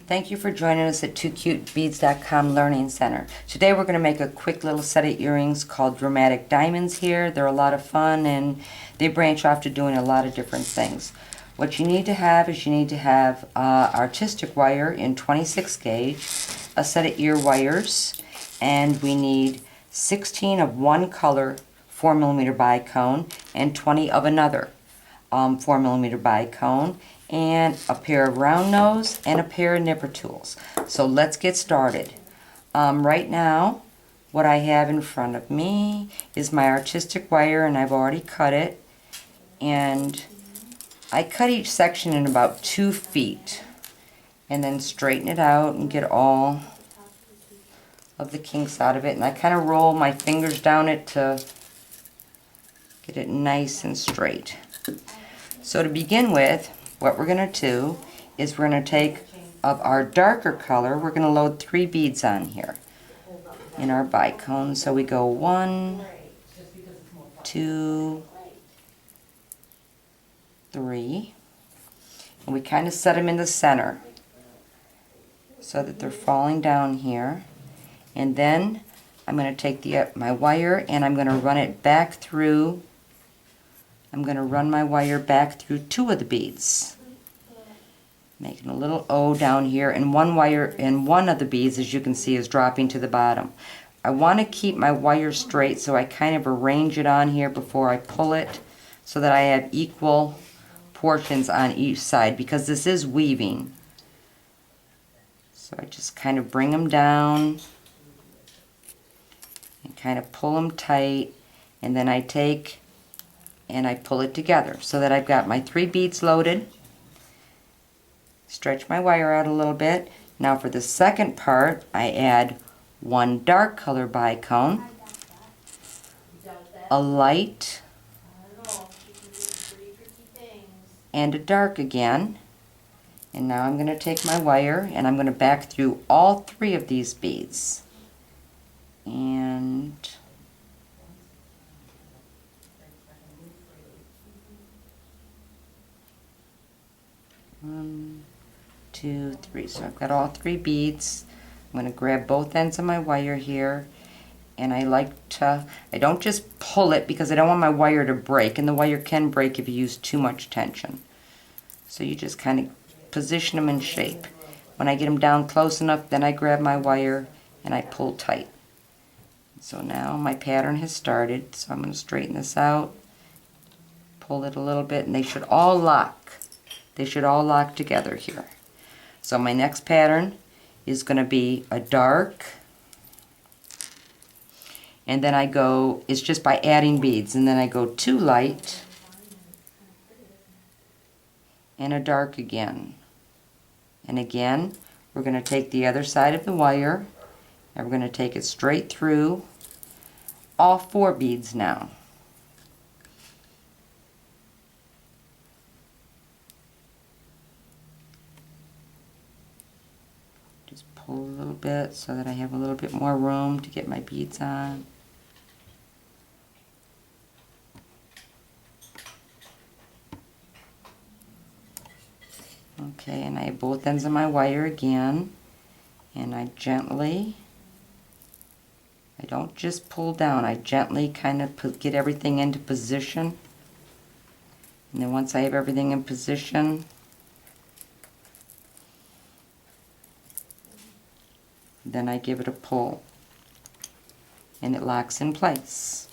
Thank you for joining us at TooCuteBeads.com Learning Center. Today we're going to make a quick little set of earrings called Dramatic Diamonds here. They're a lot of fun and they branch off to doing a lot of different things. What you need to have is artistic wire in 26 gauge, a set of ear wires, and we need 16 of one color 4mm bicone and 20 of another 4mm bicone, and a pair of round nose and a pair of nipper tools. So let's get started. Right now what I have in front of me is my artistic wire, and I've already cut it, and I cut each section in about 2 feet and then straighten it out and get all of the kinks out of it, and I kind of roll my fingers down it to get it nice and straight. So to begin with, what we're going to do is we're going to take of our darker color, we're going to load 3 beads on here in our bicone. So we go 1, 2, 3, and we kind of set them in the center so that they're falling down here. And then I'm going to take my wire and I'm going to run it back through. I'm going to run my wire back through 2 of the beads, making a little O down here, and one of the beads, as you can see, is dropping to the bottom. I want to keep my wire straight, so I kind of arrange it on here before I pull it so that I have equal portions on each side, because this is weaving. So I just kind of bring them down and kind of pull them tight, and then I take and I pull it together so that I've got my 3 beads loaded. Stretch my wire out a little bit. Now for the second part, I add 1 dark color bicone, a light, and a dark again. And now I'm going to take my wire and I'm going to back through all 3 of these beads. And 1, 2, 3. So I've got all 3 beads. I'm going to grab both ends of my wire here, and I don't just pull it because I don't want my wire to break, and the wire can break if you use too much tension. So you just kind of position them in shape. When I get them down close enough, then I grab my wire and I pull tight. So now my pattern has started, so I'm going to straighten this out, pull it a little bit, and they should all lock. They should all lock together here. So my next pattern is going to be a dark, and then it's just by adding beads, and then I go 2 light and a dark again. And again, we're going to take the other side of the wire and we're going to take it straight through all 4 beads now. Pull a little bit so that I have a little bit more room to get my beads on. Okay, and I have both ends of my wire again, and I don't just pull down, I gently kind of get everything into position. And then once I have everything in position, then I give it a pull and it locks in place.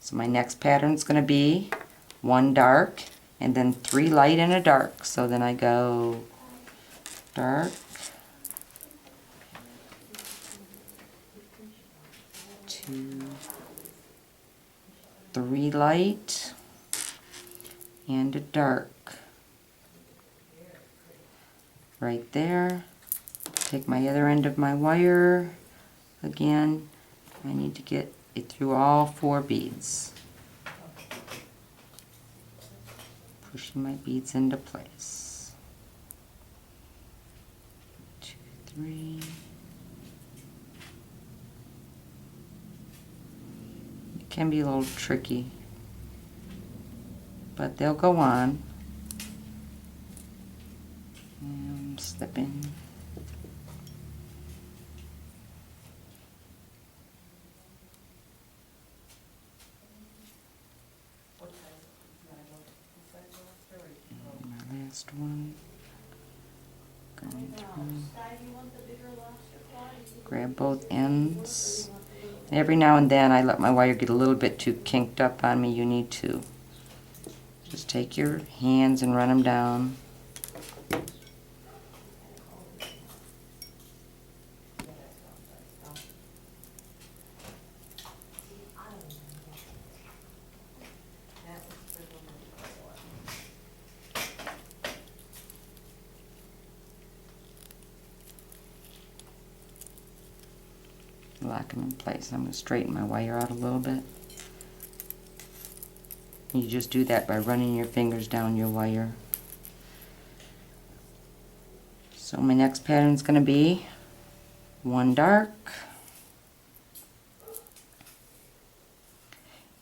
So my next pattern is going to be 1 dark and then 3 light and a dark. So then I go dark, 2, 3 light, and a dark. Right there. Take my other end of my wire. Again, I need to get it through all 4 beads. Pushing my beads into place. 2, 3. It can be a little tricky, but they'll go on. And slip in Grab both ends. And every now and then I let my wire get a little bit too kinked up on me. You need to just take your hands and run them down. Lock them in place. I'm going to straighten my wire out a little bit. You just do that by running your fingers down your wire. So my next pattern is going to be one dark.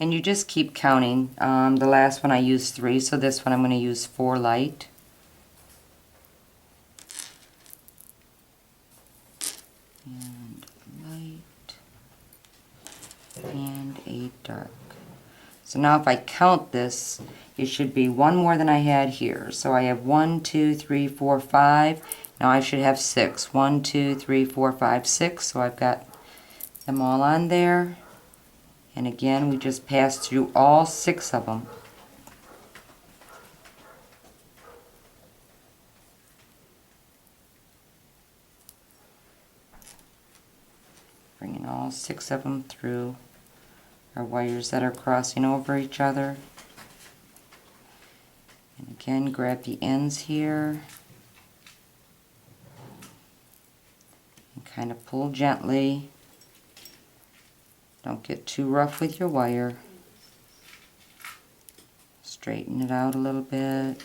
And you just keep counting. The last one I used 3, so this one I'm going to use 4 light. And light. And 8 dark. So now if I count this, it should be one more than I had here. So I have 1, 2, 3, 4, 5. Now I should have 6. 1, 2, 3, 4, 5, 6. So I've got them all on there. And again, we just pass through all 6 of them. Bringing all 6 of them through our wires that are crossing over each other. And again, grab the ends here and kind of pull gently. Don't get too rough with your wire. Straighten it out a little bit.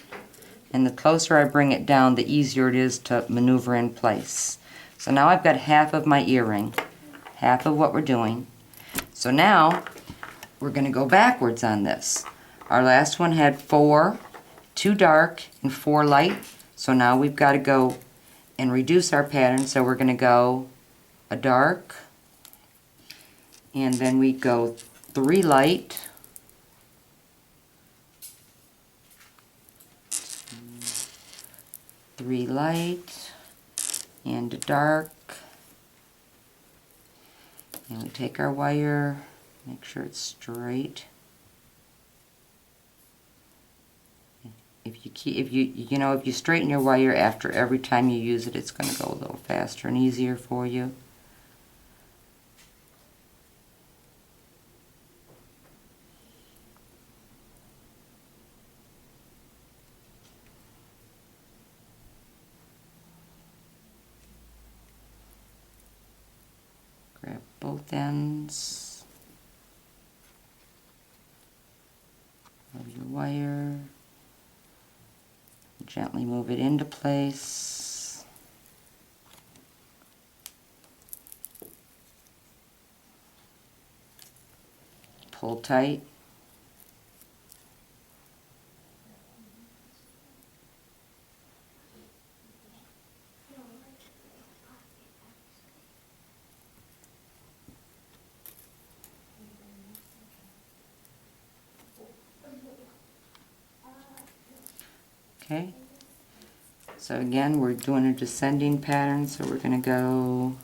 And the closer I bring it down, the easier it is to maneuver in place. So now I've got half of my earring, half of what we're doing. So now we're going to go backwards on this. Our last one had 4, 2 dark, and 4 light. So now we've got to go and reduce our pattern. So we're going to go a dark, and then we go 3 light, 3 light, and a dark. And we take our wire, make sure it's straight. If you straighten your wire after every time you use it, it's going to go a little faster and easier for you. Grab both ends of your wire. Gently move it into place. Pull tight. Okay, so again we're doing a descending pattern, so we're going to go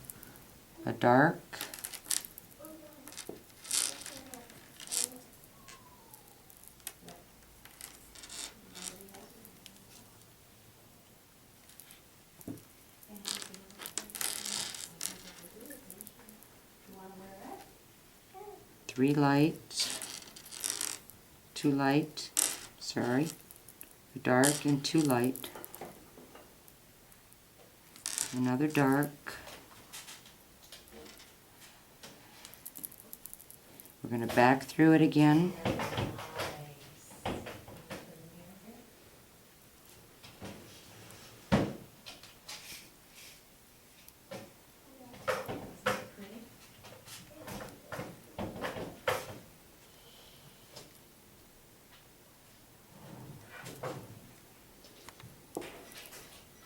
a dark, three light, 2 light, sorry, a dark and 2 light, another dark, we're going to back through it again,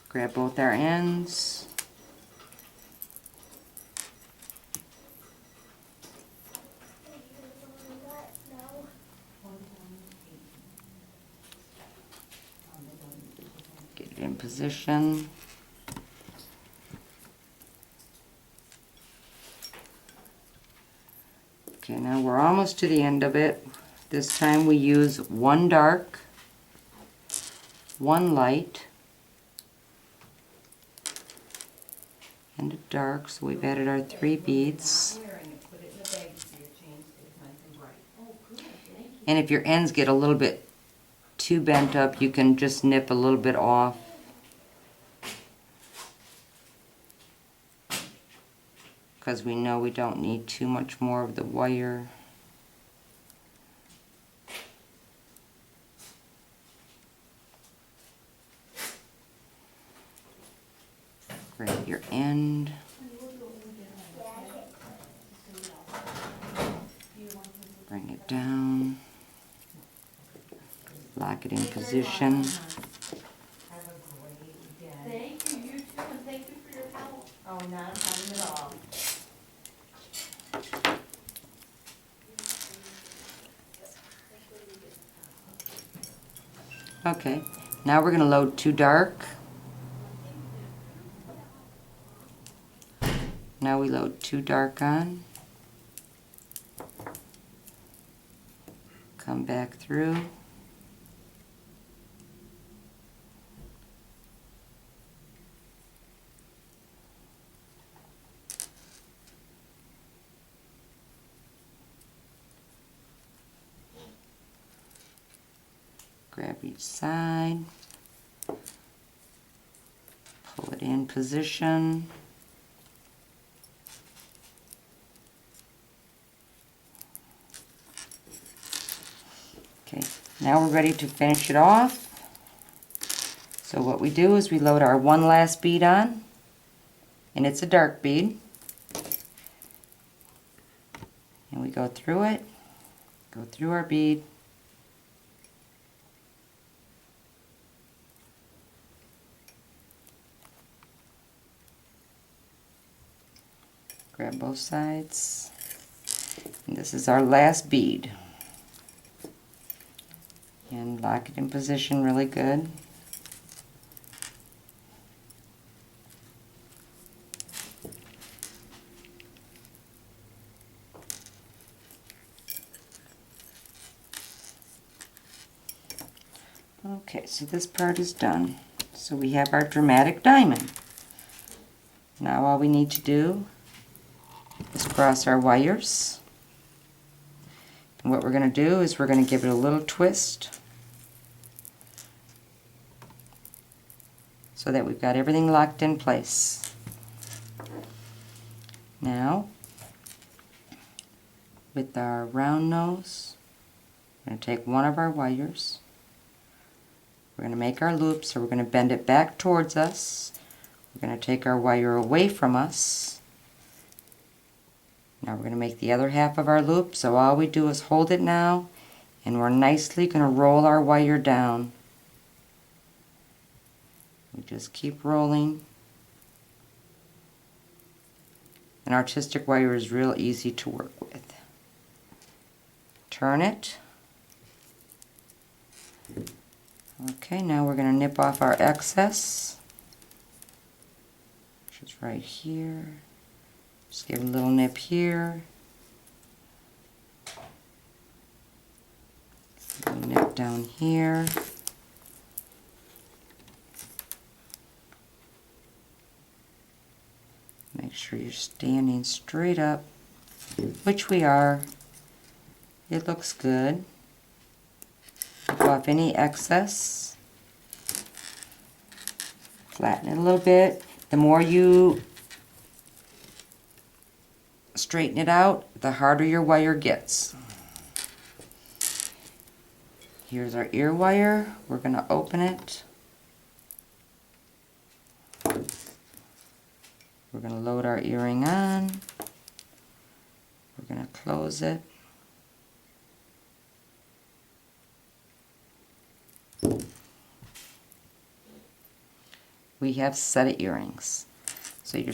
grab both our ends, get it in position, Okay, now we're almost to the end of it. This time we use one dark, one light, and a dark, so we've added our 3 beads. And if your ends get a little bit too bent up, you can just nip a little bit off. Because we know we don't need too much more of the wire. Grab your end. Bring it down. Lock it in position. Thank you, you too, and thank you for your help. Oh, not a problem at all. Okay, now we're going to load 2 dark. Now we load 2 dark on. Come back through. Grab each side. Pull it in position. Okay, now we're ready to finish it off. So what we do is we load our one last bead on, and it's a dark bead. And we go through it, go through our bead. Grab both sides. And this is our last bead. And lock it in position really good. Okay, so this part is done. So we have our dramatic diamond. Now all we need to do is cross our wires. And what we're going to do is we're going to give it a little twist so that we've got everything locked in place. Now, with our round nose, we're going to take one of our wires. We're going to make our loop, so we're going to bend it back towards us. We're going to take our wire away from us. Now we're going to make the other half of our loop, so all we do is hold it now, and we're nicely going to roll our wire down. We just keep rolling. An artistic wire is real easy to work with. Turn it. Okay, now we're going to nip off our excess, which is right here. Just give it a little nip here. A little nip down here. Make sure you're standing straight up, which we are. It looks good. Take off any excess. Flatten it a little bit. The more you straighten it out, the harder your wire gets. Here's our ear wire. We're going to open it. We're going to load our earring on. We're going to close it. We have set of earrings. So you're